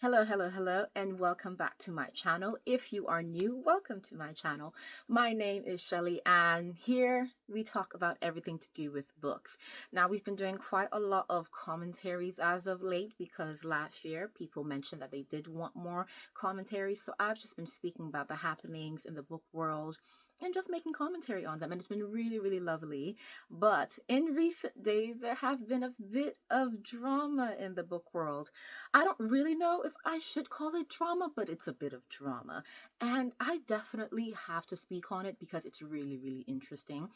Hello, and welcome back to my channel. If you are new, welcome to my channel. My name is Shelly, and here we talk about everything to do with books. Now, we've been doing quite a lot of commentaries as of late because last year people mentioned that they did want more commentaries. So I've just been speaking about the happenings in the book world and just making commentary on them, and it's been really lovely. But in recent days there has been a bit of drama in the book world. I don't really know if I should call it drama, but it's a bit of drama, and I definitely have to speak on it because it's really interesting.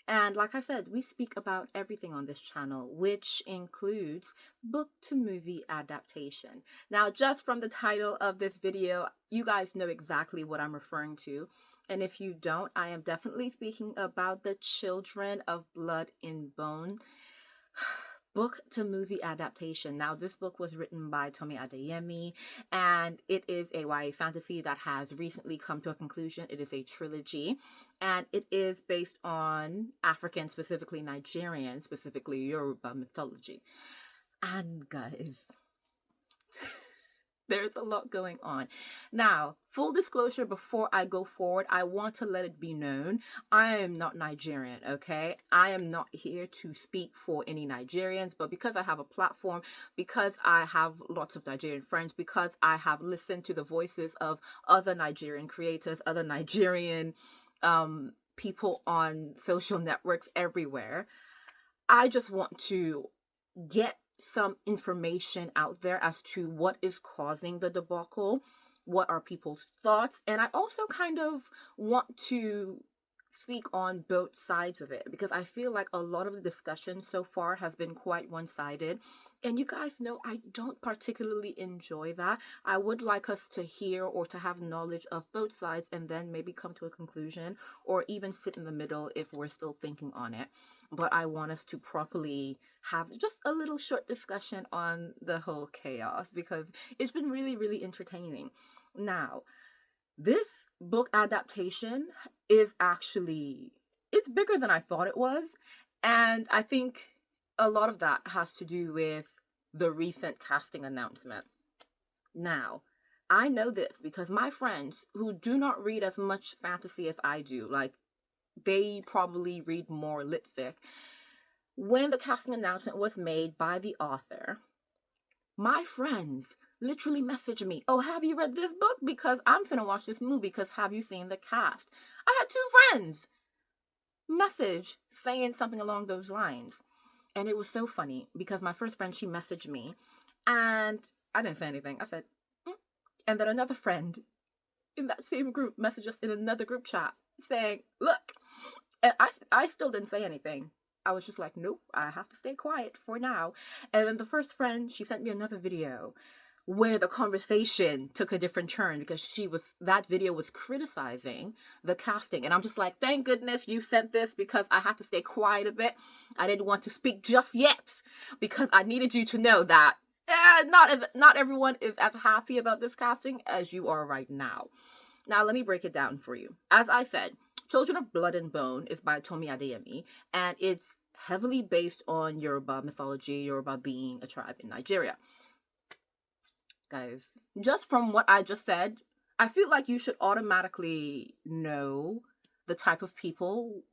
And like I said, we speak about everything on this channel, which includes book to movie adaptation. Now, just from the title of this video, you guys know exactly what I'm referring to. And if you don't, I am definitely speaking about the Children of Blood and Bone book to movie adaptation. Now, this book was written by Tomi Adeyemi, and it is a YA fantasy that has recently come to a conclusion. It is a trilogy, and it is based on African, specifically Nigerian, specifically Yoruba mythology. And guys, there's a lot going on. Now, full disclosure, before I go forward, I want to let it be known, I am not Nigerian, okay? I am not here to speak for any Nigerians, but because I have a platform, because I have lots of Nigerian friends, because I have listened to the voices of other Nigerian creators, other Nigerian people on social networks everywhere, I just want to get some information out there as to what is causing the debacle, what are people's thoughts, and I also kind of want to speak on both sides of it because I feel like a lot of the discussion so far has been quite one-sided, and you guys know I don't particularly enjoy that. I would like us to hear or to have knowledge of both sides and then maybe come to a conclusion, or even sit in the middle if we're still thinking on it. But I want us to properly have just a little short discussion on the whole chaos because it's been really entertaining. Now, this book adaptation is actually, it's bigger than I thought it was, and I think a lot of that has to do with the recent casting announcement. Now, I know this because my friends who do not read as much fantasy as I do, like they probably read more lit fic. When the casting announcement was made by the author, my friends literally messaged me, "Oh, have you read this book? Because I'm gonna watch this movie because have you seen the cast?" I had two friends message saying something along those lines. And it was so funny because my first friend, she messaged me and I didn't say anything. I said, mm. And then another friend in that same group messaged us in another group chat saying, "Look," and I still didn't say anything. I was just like, nope, I have to stay quiet for now. And then the first friend, she sent me another video where the conversation took a different turn because that video was criticizing the casting. And I'm just like, thank goodness you sent this because I had to stay quiet a bit. I didn't want to speak just yet because I needed you to know that not everyone is as happy about this casting as you are right now. Now, let me break it down for you. As I said, Children of Blood and Bone is by Tomi Adeyemi, and it's heavily based on Yoruba mythology, Yoruba being a tribe in Nigeria. Guys, just from what I just said, I feel like you should automatically know the type of people,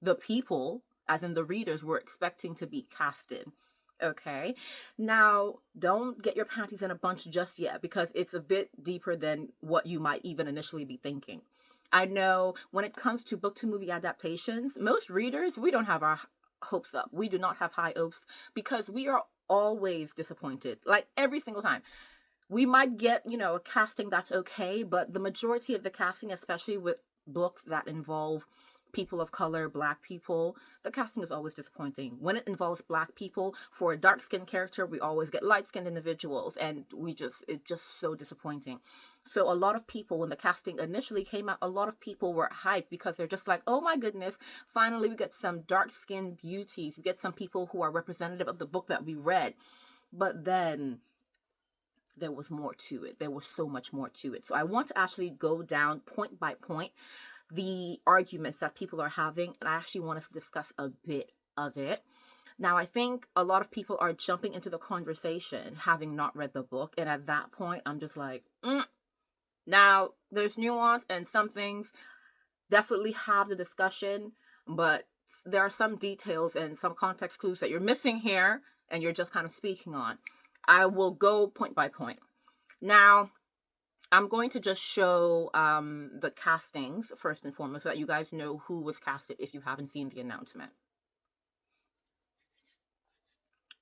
the people, as in the readers, we're expecting to be casted. Okay, now don't get your panties in a bunch just yet because it's a bit deeper than what you might even initially be thinking. I know when it comes to book to movie adaptations, most readers, we don't have our hopes up. We do not have high hopes because we are always disappointed, like every single time. We might get, a casting that's okay, but the majority of the casting, especially with books that involve people of color, Black people, the casting is always disappointing. When it involves Black people, for a dark-skinned character, we always get light-skinned individuals, and it's just so disappointing. So a lot of people, when the casting initially came out, a lot of people were hyped because they're just like, oh my goodness, finally we get some dark-skinned beauties. We get some people who are representative of the book that we read. But then there was more to it. There was so much more to it. So I want to actually go down point by point the arguments that people are having, and I actually want us to discuss a bit of it. Now, I think a lot of people are jumping into the conversation having not read the book. And at that point, I'm just like, Now, there's nuance and some things definitely have the discussion, but there are some details and some context clues that you're missing here and you're just kind of speaking on. I will go point by point. Now, I'm going to just show the castings first and foremost so that you guys know who was casted if you haven't seen the announcement.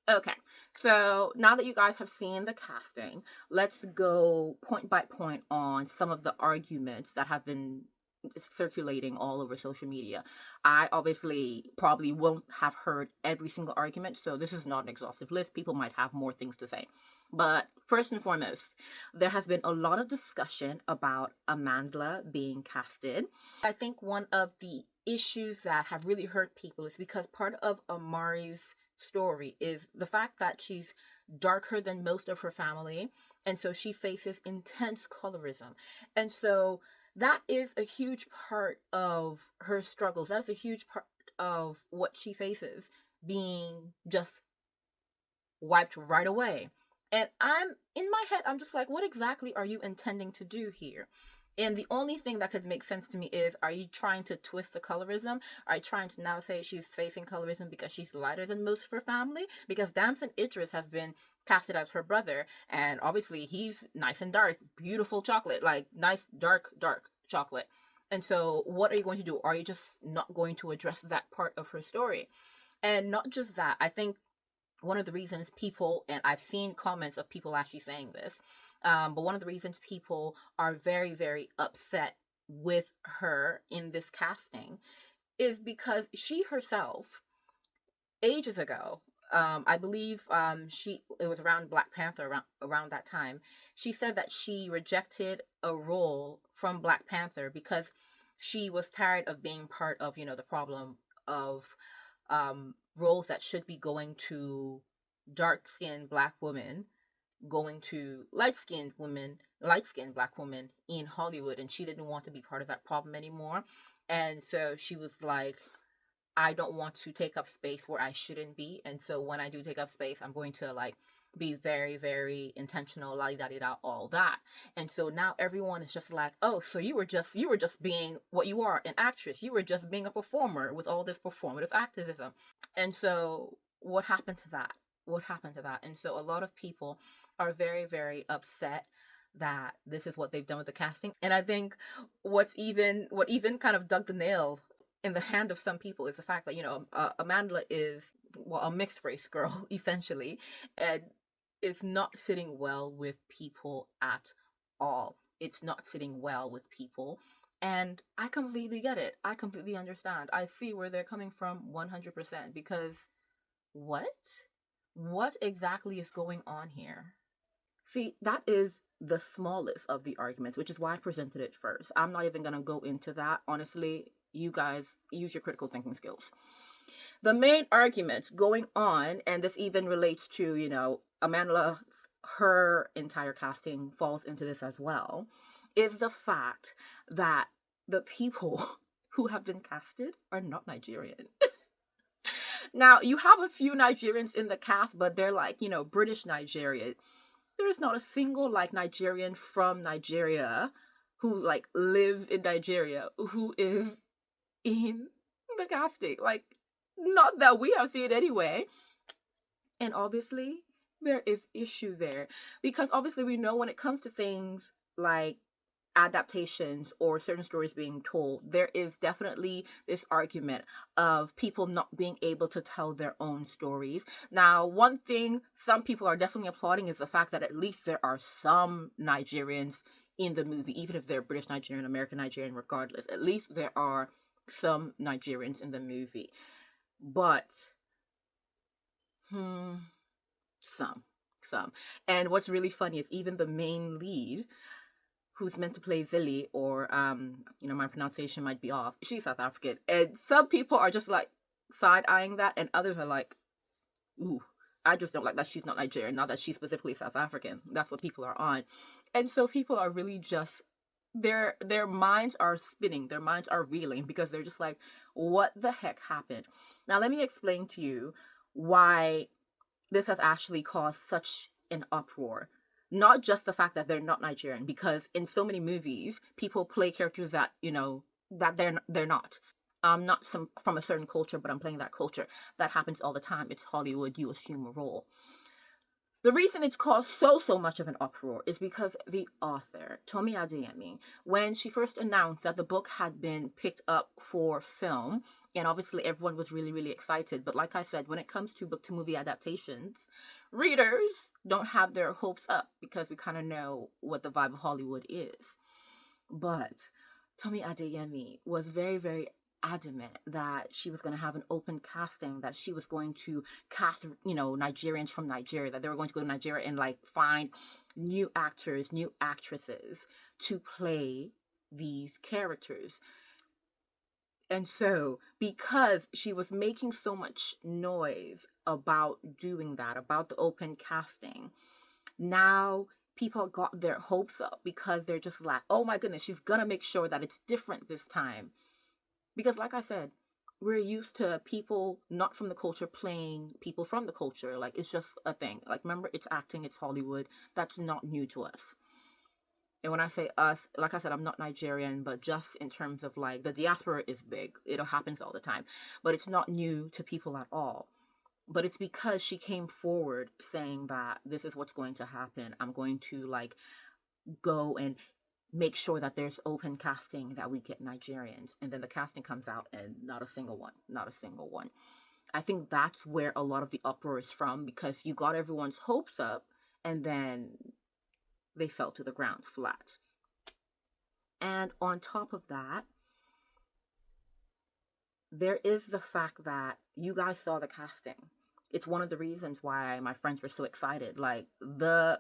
Okay, so now that you guys have seen the casting, let's go point by point on some of the arguments that have been circulating all over social media. I obviously probably won't have heard every single argument, so this is not an exhaustive list. People might have more things to say. But first and foremost, there has been a lot of discussion about Amandla being casted. I think one of the issues that have really hurt people is because part of Amari's story is the fact that she's darker than most of her family, and so she faces intense colorism. And so that is a huge part of her struggles. That's a huge part of what she faces, being just wiped right away. And I'm in my head, I'm just like, what exactly are you intending to do here? And the only thing that could make sense to me is, are you trying to twist the colorism? Are you trying to now say she's facing colorism because she's lighter than most of her family? Because Damson Idris has been casted as her brother, and obviously he's nice and dark, beautiful chocolate, like nice dark chocolate. And so what are you going to do? Are you just not going to address that part of her story? And not just that, I think one of the reasons people, and I've seen comments of people actually saying this, but one of the reasons people are very, very upset with her in this casting is because she herself, ages ago, I believe it was around Black Panther, around that time, she said that she rejected a role from Black Panther because she was tired of being part of, the problem of roles that should be going to dark-skinned Black women going to light-skinned Black women in Hollywood, and she didn't want to be part of that problem anymore. And so she was like, I don't want to take up space where I shouldn't be, and so when I do take up space, I'm going to like be very, very intentional, la da da, all that. And so now everyone is just like, oh, so you were just being what you are, an actress. You were just being a performer with all this performative activism. And so what happened to that? And so a lot of people are very, very upset that this is what they've done with the casting. And I think what even kind of dug the nail in the hand of some people is the fact that, Amandla is, well, a mixed race girl, essentially, and it's not sitting well with people at all. It's not sitting well with people. And I completely get it. I completely understand. I see where they're coming from 100%, because what? What exactly is going on here? See, that is the smallest of the arguments, which is why I presented it first. I'm not even going to go into that. Honestly, you guys use your critical thinking skills. The main argument going on, and this even relates to, Amandla, her entire casting falls into this as well, is the fact that the people who have been casted are not Nigerian. Now, you have a few Nigerians in the cast, but they're like, British Nigerian. There's not a single like Nigerian from Nigeria who like lives in Nigeria who is in the casting. Like, not that we have seen anyway. And obviously there is issue there, because obviously we know when it comes to things like adaptations or certain stories being told, there is definitely this argument of people not being able to tell their own stories. Now, one thing some people are definitely applauding is the fact that at least there are some Nigerians in the movie, even if they're British Nigerian, American Nigerian, regardless. At least there are some Nigerians in the movie. But some. And what's really funny is even the main lead, who's meant to play Zilly, or my pronunciation might be off, she's South African. And some people are just like side-eyeing that, and others are like, ooh, I just don't like that she's not Nigerian, not that she's specifically South African. That's what people are on. And so people are really just, their minds are spinning, their minds are reeling, because they're just like, what the heck happened? Now let me explain to you why this has actually caused such an uproar. Not just the fact that they're not Nigerian, because in so many movies, people play characters that, that they're not. I'm not from a certain culture, but I'm playing that culture. That happens all the time. It's Hollywood. You assume a role. The reason it's caused so much of an uproar is because the author, Tomi Adeyemi, when she first announced that the book had been picked up for film, and obviously everyone was really, really excited. But like I said, when it comes to book to movie adaptations, readers don't have their hopes up because we kind of know what the vibe of Hollywood is. But Tomi Adeyemi was very, very adamant that she was going to have an open casting, that she was going to cast, Nigerians from Nigeria, that they were going to go to Nigeria and like find new actors, new actresses to play these characters. And so, because she was making so much noise about doing that, about the open casting, now people got their hopes up because they're just like, oh my goodness, she's gonna make sure that it's different this time. Because like I said, we're used to people not from the culture playing people from the culture. Like, it's just a thing. Like, remember, it's acting, it's Hollywood. That's not new to us. And when I say us, like I said, I'm not Nigerian, but just in terms of like, the diaspora is big. It happens all the time. But it's not new to people at all. But it's because she came forward saying that this is what's going to happen. I'm going to like go and make sure that there's open casting, that we get Nigerians. And then the casting comes out and not a single one. I think that's where a lot of the uproar is from, because you got everyone's hopes up and then they fell to the ground flat. And on top of that, there is the fact that you guys saw the casting. It's one of the reasons why my friends were so excited. Like, the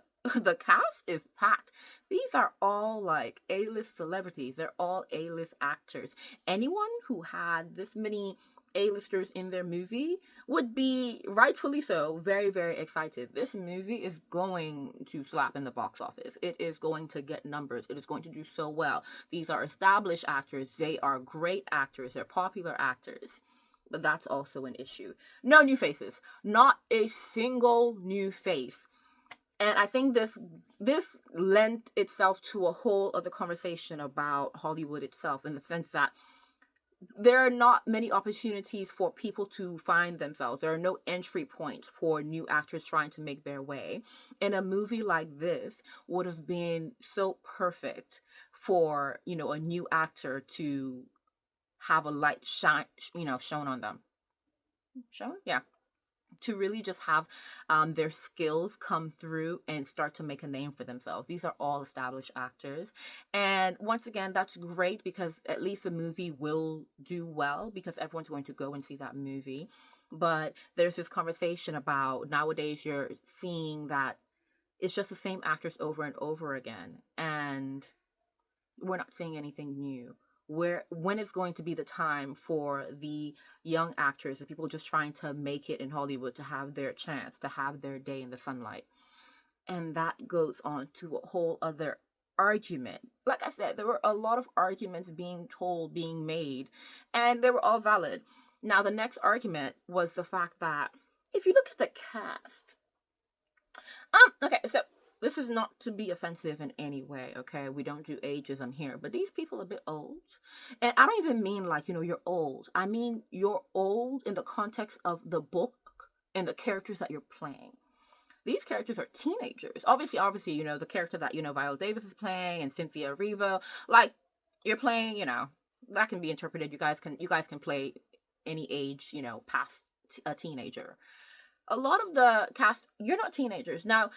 cast is packed. These are all like A-list celebrities. They're all A-list actors. Anyone who had this many A-listers in their movie would be, rightfully so, very, very excited. This movie is going to slap in the box office. It is going to get numbers. It is going to do so well. These are established actors. They are great actors. They're popular actors. But that's also an issue. No new faces. Not a single new face. And I think this lent itself to a whole other conversation about Hollywood itself, in the sense that there are not many opportunities for people to find themselves. There are no entry points for new actors trying to make their way. And a movie like this would have been so perfect for, a new actor to have a light shine, shown on them. Shown? Yeah. To really just have their skills come through and start to make a name for themselves. These are all established actors. And once again, that's great, because at least the movie will do well, because everyone's going to go and see that movie. But there's this conversation about nowadays you're seeing that it's just the same actors over and over again. And we're not seeing anything new. When is going to be the time for the young actors, the people just trying to make it in Hollywood, to have their chance, to have their day in the sunlight? And that goes on to a whole other argument. Like I said, there were a lot of arguments being made, and they were all valid. Now, the next argument was the fact that if you look at the cast, okay, so this is not to be offensive in any way, okay? We don't do ageism here, but these people are a bit old. And I don't even mean like, you're old. I mean, you're old in the context of the book and the characters that you're playing. These characters are teenagers. Obviously, the character that, Viola Davis is playing, and Cynthia Erivo, like, you're playing, that can be interpreted. You guys can play any age, past a teenager. A lot of the cast, you're not teenagers. Now,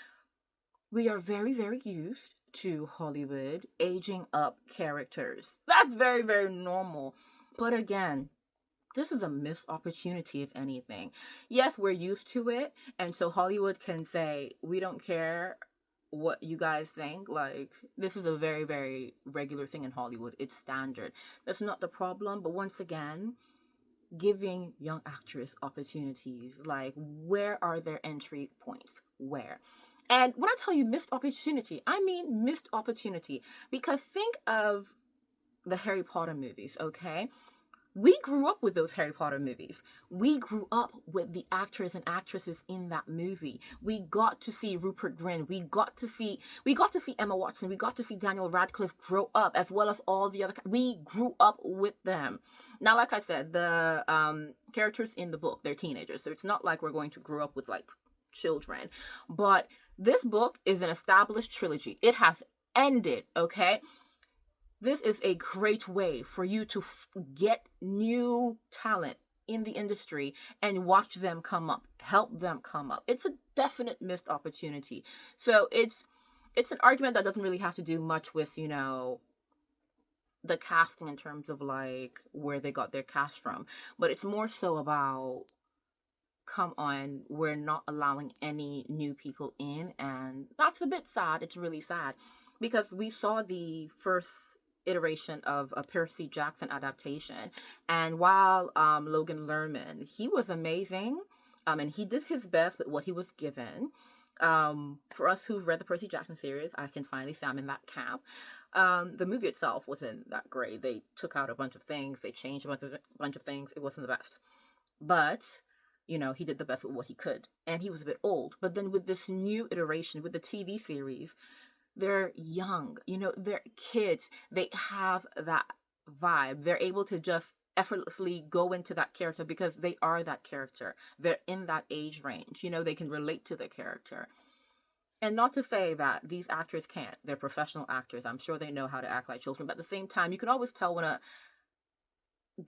we are very, very used to Hollywood aging up characters. That's very, very normal. But again, this is a missed opportunity, if anything. Yes, we're used to it. And so Hollywood can say, we don't care what you guys think. Like, this is a very, very regular thing in Hollywood. It's standard. That's not the problem. But once again, giving young actors opportunities. Like, where are their entry points? Where? And when I tell you missed opportunity, I mean missed opportunity. Because think of the Harry Potter movies, okay? We grew up with those Harry Potter movies. We grew up with the actors and actresses in that movie. We got to see Rupert Grint. We got to see Emma Watson. We got to see Daniel Radcliffe grow up, as well as all the other. We grew up with them. Now, like I said, the characters in the book, they're teenagers, so it's not like we're going to grow up with like children. But this book is an established trilogy. It has ended, okay? This is a great way for you to get new talent in the industry and watch them come up, help them come up. It's a definite missed opportunity. So it's an argument that doesn't really have to do much with, you know, the casting in terms of like where they got their cast from, but it's more so about, come on, we're not allowing any new people in, and that's a bit sad. It's really sad because we saw the first iteration of a Percy Jackson adaptation, and while Logan Lerman, he was amazing, and he did his best with what he was given. For us who've read the Percy Jackson series, I can finally say I'm in that camp. The movie itself wasn't that great. They took out a bunch of things, they changed a bunch of things. It wasn't the best, but you know, he did the best with what he could, and he was a bit old. But then with this new iteration, with the TV series, they're young, you know, they're kids. They have that vibe. They're able to just effortlessly go into that character because they are that character. They're in that age range, you know, they can relate to the character. And not to say that these actors can't. They're professional actors. I'm sure they know how to act like children. But at the same time, you can always tell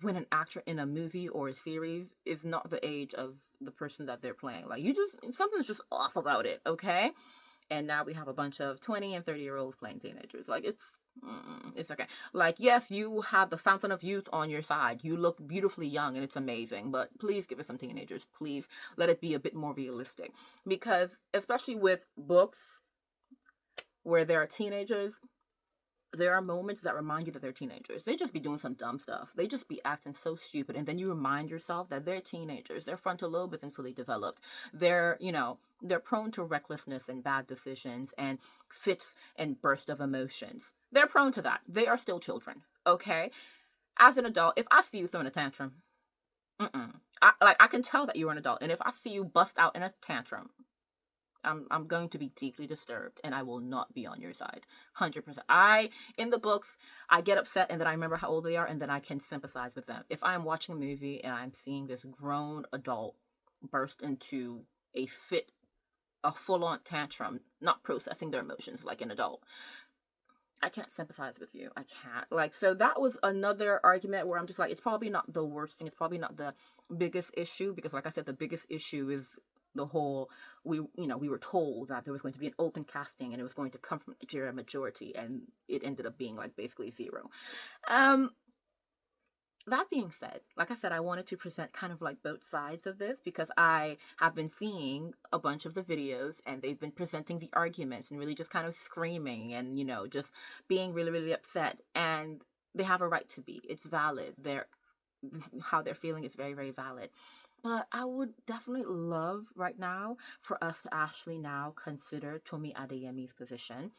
when an actor in a movie or a series is not the age of the person that they're playing. Like, something's just off about it, okay? And now we have a bunch of 20 and 30-year-olds playing teenagers. Like, it's okay. Like, yes, you have the fountain of youth on your side. You look beautifully young and it's amazing, but please give us some teenagers. Please let it be a bit more realistic. Because especially with books where there are teenagers, there are moments that remind you that they're teenagers. They just be doing some dumb stuff. They just be acting so stupid. And then you remind yourself that they're teenagers. Their frontal lobe isn't fully developed. They're prone to recklessness and bad decisions and fits and bursts of emotions. They're prone to that. They are still children, okay? As an adult, if I see you throwing a tantrum, I can tell that you're an adult. And if I see you bust out in a tantrum, I'm going to be deeply disturbed, and I will not be on your side. 100%. In the books, I get upset, and then I remember how old they are, and then I can sympathize with them. If I'm watching a movie and I'm seeing this grown adult burst into a full-on tantrum, not processing their emotions like an adult, I can't sympathize with you. I can't. Like, so that was another argument where I'm just like, it's probably not the worst thing. It's probably not the biggest issue, because like I said, the biggest issue is the whole, we were told that there was going to be an open casting and it was going to come from Nigeria majority, and it ended up being like basically zero. That being said, like I said, I wanted to present kind of like both sides of this, because I have been seeing a bunch of the videos and they've been presenting the arguments and really just kind of screaming and, you know, just being really, really upset. And they have a right to be. It's valid. How they're feeling is very, very valid. But I would definitely love right now for us to actually now consider Tomi Adeyemi's position.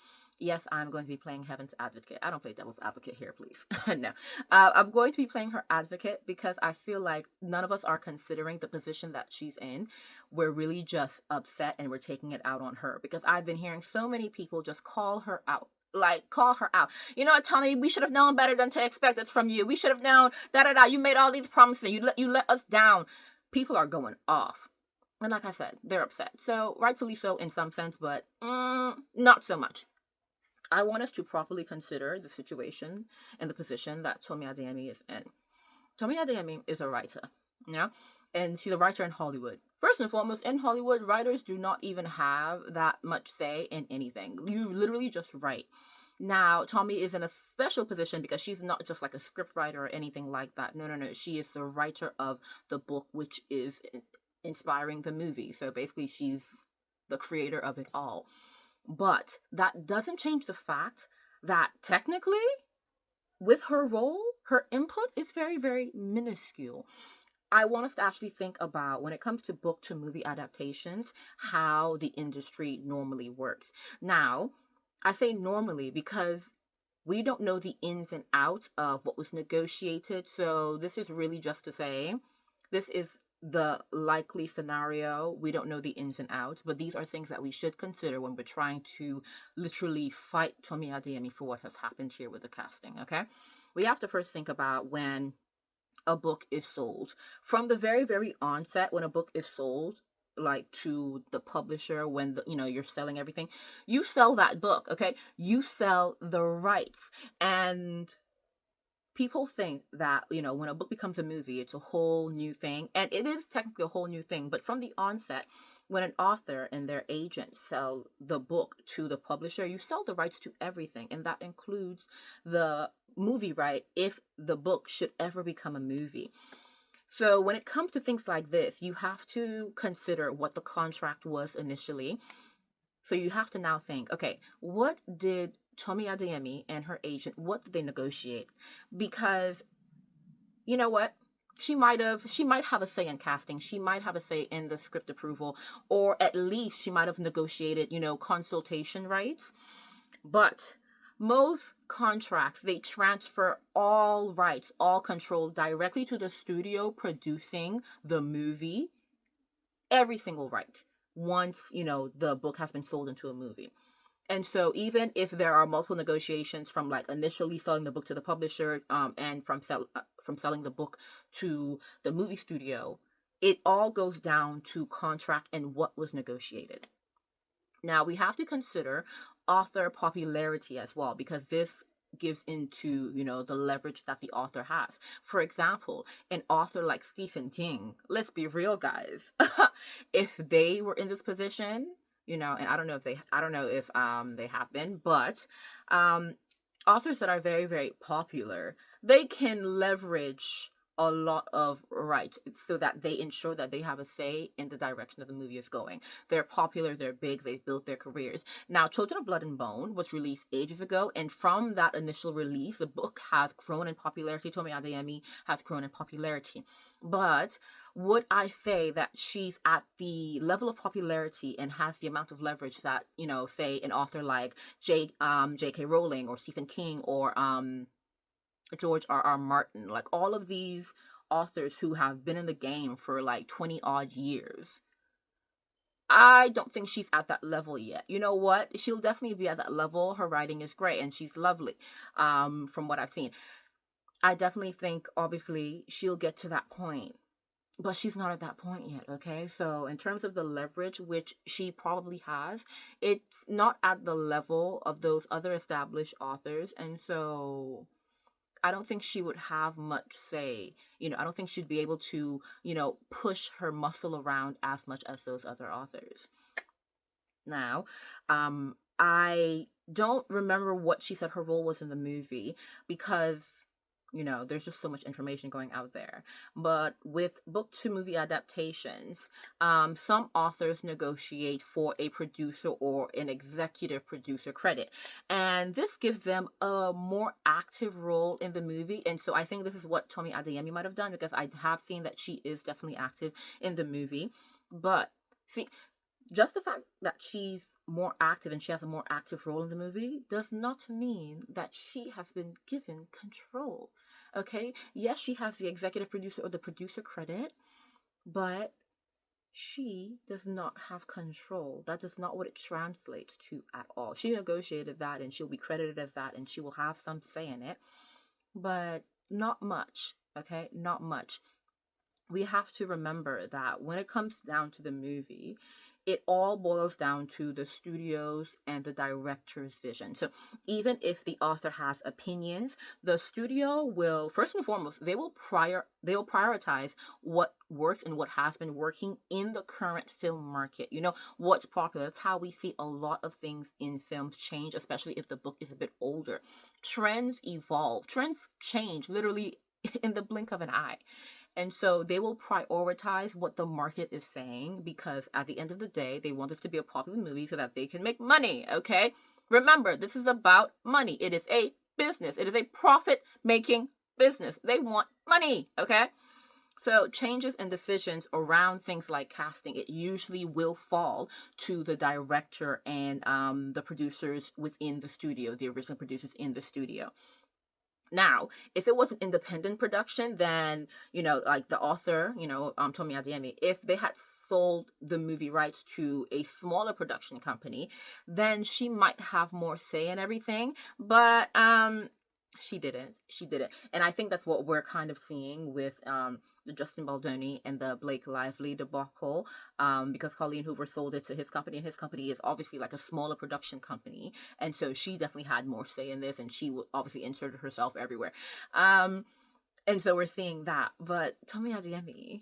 Yes, I'm going to be playing Heaven's Advocate. I don't play Devil's Advocate here, please. No. I'm going to be playing her advocate because I feel like none of us are considering the position that she's in. We're really just upset and we're taking it out on her, because I've been hearing so many people just call her out. Like, call her out. You know what, Tommy? We should have known better than to expect this from you. We should have known, da-da-da. You made all these promises. You let us down. People are going off. And like I said, they're upset. So, rightfully so in some sense, but not so much. I want us to properly consider the situation and the position that Tomi Adeyemi is in. Tomi Adeyemi is a writer, and she's a writer in Hollywood. First and foremost, in Hollywood, writers do not even have that much say in anything. You literally just write. Now, Tomi is in a special position because she's not just like a script writer or anything like that. No. She is the writer of the book, which is inspiring the movie. So basically, she's the creator of it all. But that doesn't change the fact that technically, with her role, her input is very, very minuscule. I want us to actually think about, when it comes to book to movie adaptations, how the industry normally works. Now, I say normally because We don't know the ins and outs of what was negotiated. So this is really just to say, this is the likely scenario. We don't know the ins and outs, but these are things that we should consider when we're trying to literally fight Tomi Adeyemi for what has happened here with the casting, okay? We have to first think about when a book is sold. From the very, very onset, when a book is sold, like to the publisher, when you're selling everything, you sell that book, okay? You sell the rights. And people think that, when a book becomes a movie, it's a whole new thing. And it is technically a whole new thing. But from the onset, when an author and their agent sell the book to the publisher, you sell the rights to everything. And that includes the movie right if the book should ever become a movie. So when it comes to things like this, you have to consider what the contract was initially. So you have to now think, okay, what did Tomi Adeyemi and her agent, what did they negotiate? Because you know what? She might have a say in casting. She might have a say in the script approval, or at least she might have negotiated, consultation rights. But most contracts, they transfer all rights, all control directly to the studio producing the movie, every single right, once, the book has been sold into a movie. And so even if there are multiple negotiations from like initially selling the book to the publisher and from selling the book to the movie studio, it all goes down to contract and what was negotiated. Now we have to consider author popularity as well, because this gives into, the leverage that the author has. For example, an author like Stephen King, let's be real, guys. If they were in this position, and I don't know if they have been, but authors that are very, very popular, they can leverage a lot of rights so that they ensure that they have a say in the direction that the movie is going. They're popular, they're big, they've built their careers. Now, Children of Blood and Bone was released ages ago, and from that initial release, the book has grown in popularity. Tomi Adeyemi has grown in popularity. But would I say that she's at the level of popularity and has the amount of leverage that, say an author like J.K. Rowling or Stephen King or George R.R. Martin, like all of these authors who have been in the game for like 20 odd years? I don't think she's at that level yet. You know what? She'll definitely be at that level. Her writing is great and she's lovely, from what I've seen. I definitely think, obviously, she'll get to that point. But she's not at that point yet, okay? So in terms of the leverage, which she probably has, it's not at the level of those other established authors. And so I don't think she would have much say. I don't think she'd be able to, push her muscle around as much as those other authors. Now, I don't remember what she said her role was in the movie because there's just so much information going out there. But with book to movie adaptations, some authors negotiate for a producer or an executive producer credit. And this gives them a more active role in the movie. And so I think this is what Tomi Adeyemi might have done, because I have seen that she is definitely active in the movie. But see, just the fact that she's more active and she has a more active role in the movie does not mean that she has been given control. Okay? Yes, she has the executive producer or the producer credit, but she does not have control. That is not what it translates to at all. She negotiated that and she'll be credited as that and she will have some say in it, but not much. Okay? Not much. We have to remember that when it comes down to the movie, it all boils down to the studio's and the director's vision. So even if the author has opinions, the studio will, first and foremost, they'll prioritize what works and what has been working in the current film market. What's popular. That's how we see a lot of things in films change, especially if the book is a bit older. Trends evolve. Trends change literally in the blink of an eye. And so they will prioritize what the market is saying, because at the end of the day, they want this to be a popular movie so that they can make money, okay? Remember, this is about money. It is a business. It is a profit-making business. They want money, okay? So changes and decisions around things like casting, it usually will fall to the director and the producers within the studio, the original producers in the studio. Now, if it was an independent production, then, like the author, Tomi Adeyemi, if they had sold the movie rights to a smaller production company, then she might have more say in everything. But she didn't. She didn't. And I think that's what we're kind of seeing with the Justin Baldoni and the Blake Lively debacle, because Colleen Hoover sold it to his company, and his company is obviously like a smaller production company. And so she definitely had more say in this, and she obviously inserted herself everywhere. And so we're seeing that. But Tomi Adeyemi,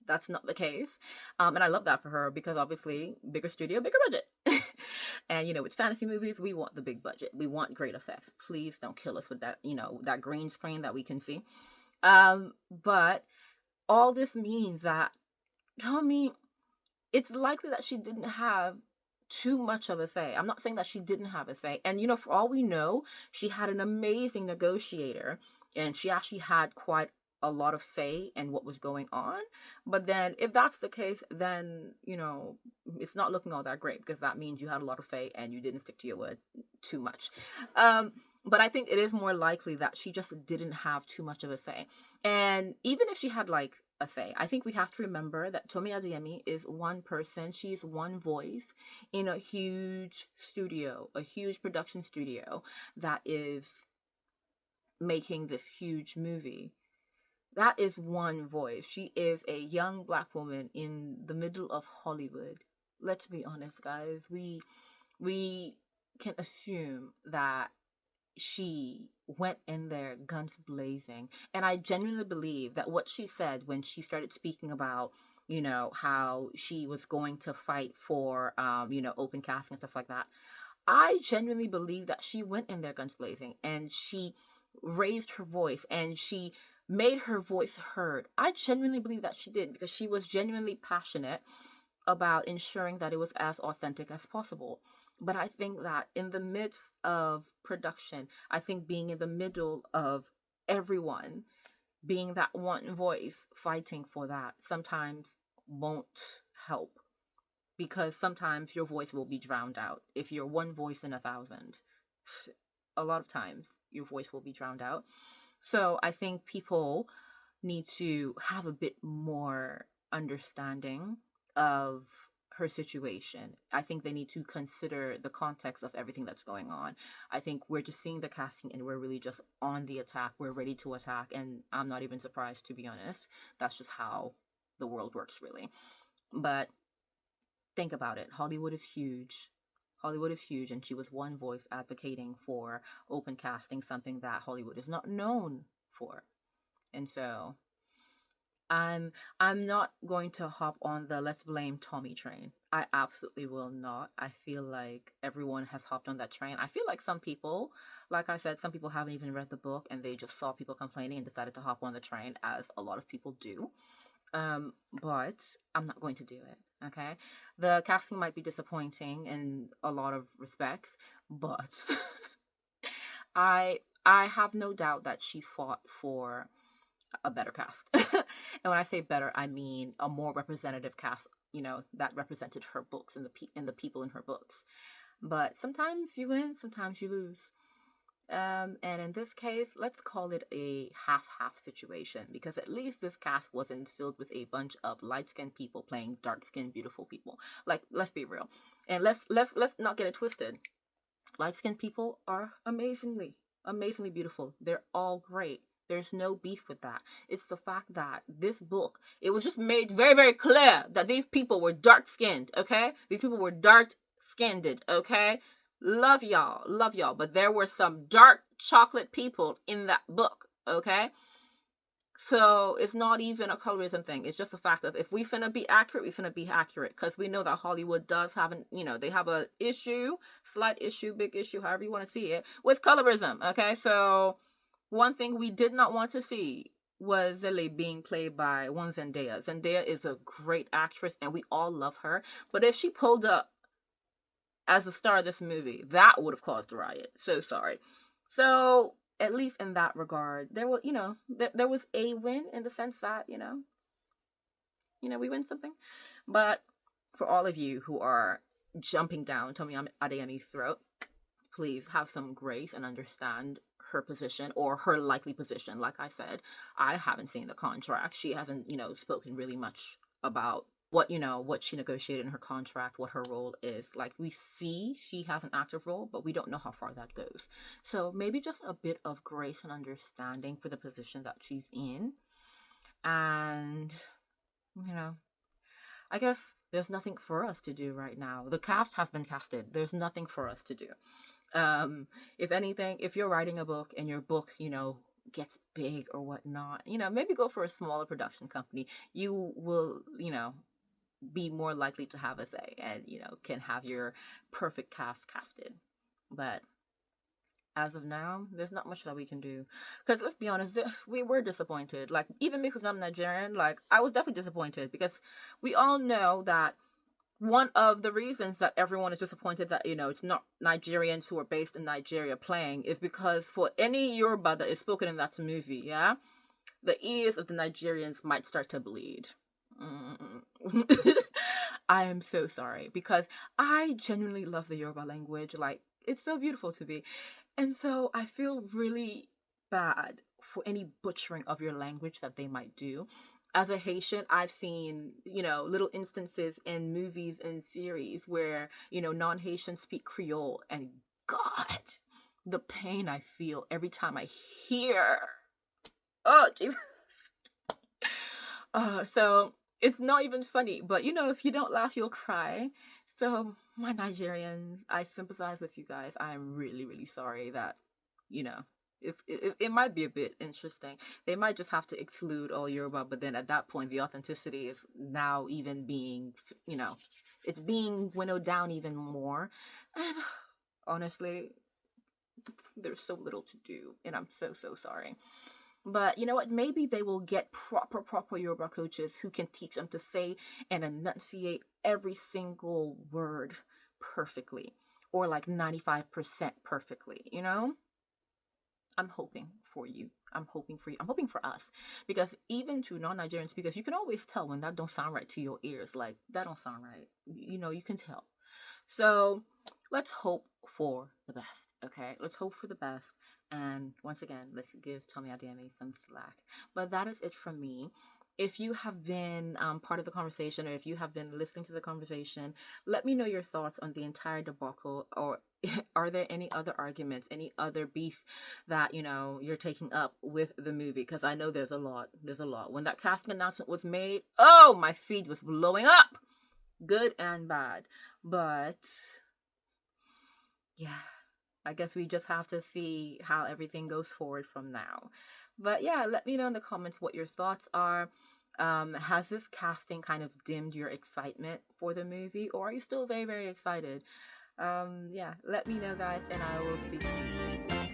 that's not the case. And I love that for her, because obviously bigger studio, bigger budget. And with fantasy movies, we want the big budget. We want great effects. Please don't kill us with that, that green screen that we can see. But all this means that Tomi, it's likely that she didn't have too much of a say. I'm not saying that she didn't have a say. And for all we know, she had an amazing negotiator, and she actually had quite a lot of say in what was going on. But then if that's the case, then it's not looking all that great, because that means you had a lot of say and you didn't stick to your word too much. But I think it is more likely that she just didn't have too much of a say. And even if she had like a say, I think we have to remember that Tomi Adeyemi is one person. She's one voice in a huge studio, a huge production studio that is making this huge movie. That is one voice. She is a young Black woman in the middle of Hollywood. Let's be honest, guys. We can assume that she went in there guns blazing. And I genuinely believe that what she said when she started speaking about, how she was going to fight for, open casting and stuff like that, I genuinely believe that she went in there guns blazing, and she raised her voice, and she made her voice heard. I genuinely believe that she did, because she was genuinely passionate about ensuring that it was as authentic as possible. But I think that in the midst of production, I think being in the middle of everyone, being that one voice fighting for that, sometimes won't help, because sometimes your voice will be drowned out. If you're one voice in 1,000, a lot of times your voice will be drowned out. So I think people need to have a bit more understanding of her situation. I think they need to consider the context of everything that's going on. I think we're just seeing the casting and we're really just on the attack. We're ready to attack, and I'm not even surprised, to be honest. That's just how the world works, really. But think about it. Hollywood is huge. Hollywood is huge, and she was one voice advocating for open casting, something that Hollywood is not known for. And so I'm not going to hop on the let's blame Tomi train. I absolutely will not. I feel like everyone has hopped on that train. I feel like some people, like I said, some people haven't even read the book, and they just saw people complaining and decided to hop on the train, as a lot of people do. But I'm not going to do it. Okay, the casting might be disappointing in a lot of respects, but I have no doubt that she fought for a better cast. And when I say better, I mean a more representative cast, that represented her books and the people in her books. But sometimes you win, sometimes you lose. And in this case, let's call it a half-half situation, because at least this cast wasn't filled with a bunch of light-skinned people playing dark-skinned beautiful people. Like, let's be real. And let's not get it twisted. Light-skinned people are amazingly beautiful. They're all great. There's no beef with that. It's the fact that this book, it was just made very, very clear that these people were dark-skinned, okay? These people were dark-skinned, okay? Love y'all. But there were some dark chocolate people in that book, okay? So it's not even a colorism thing. It's just a fact of, if we finna be accurate, we finna be accurate. Because we know that Hollywood does have they have a issue, slight issue, big issue, however you want to see it, with colorism, okay? So one thing we did not want to see was Zele being played by one Zendaya. Zendaya is a great actress, and we all love her. But if she pulled up as the star of this movie, that would have caused a riot. So sorry. So at least in that regard, there was, there was a win in the sense that, we win something. But for all of you who are jumping down Tomi Adeyemi's throat, please have some grace and understand her position, or her likely position. Like I said, I haven't seen the contract. She hasn't, spoken really much about what she negotiated in her contract, what her role is. Like, we see she has an active role, but we don't know how far that goes. So maybe just a bit of grace and understanding for the position that she's in. And, I guess there's nothing for us to do right now. The cast has been casted. There's nothing for us to do. If anything, if you're writing a book and your book, gets big or whatnot, maybe go for a smaller production company. You will, be more likely to have a say and, can have your perfect cast casted. But as of now, there's not much that we can do. Because let's be honest, we were disappointed. Like, even me, who's not Nigerian, like, I was definitely disappointed because we all know that one of the reasons that everyone is disappointed that, it's not Nigerians who are based in Nigeria playing is because for any Yoruba that is spoken in that movie, yeah, the ears of the Nigerians might start to bleed. I am so sorry because I genuinely love the Yoruba language. Like, it's so beautiful to me. And so I feel really bad for any butchering of your language that they might do. As a Haitian, I've seen, little instances in movies and series where, non-Haitians speak Creole, and God, the pain I feel every time I hear. Oh, Jesus. So it's not even funny, but if you don't laugh, you'll cry. So my Nigerians, I sympathize with you guys. I'm really, really sorry that, if it might be a bit interesting. They might just have to exclude all Yoruba, but then at that point, the authenticity is now even being, it's being winnowed down even more. And honestly, there's so little to do, and I'm so, so sorry. But you know what? Maybe they will get proper Yoruba coaches who can teach them to say and enunciate every single word perfectly, or like 95% perfectly, I'm hoping for you. I'm hoping for you. I'm hoping for us. Because even to non-Nigerian speakers, you can always tell when that don't sound right to your ears. Like, that don't sound right. You can tell. So let's hope for the best, okay? Let's hope for the best. And once again, let's give Tomi Adeyemi some slack. But that is it from me. If you have been part of the conversation, or if you have been listening to the conversation, let me know your thoughts on the entire debacle. Or are there any other arguments, any other beef that, you're taking up with the movie? Because I know there's a lot. There's a lot. When that casting announcement was made, oh, my feed was blowing up. Good and bad. But yeah, I guess we just have to see how everything goes forward from now. But yeah, let me know in the comments what your thoughts are. Has this casting kind of dimmed your excitement for the movie, or are you still very, very excited? Yeah, let me know, guys, and I will speak to you soon.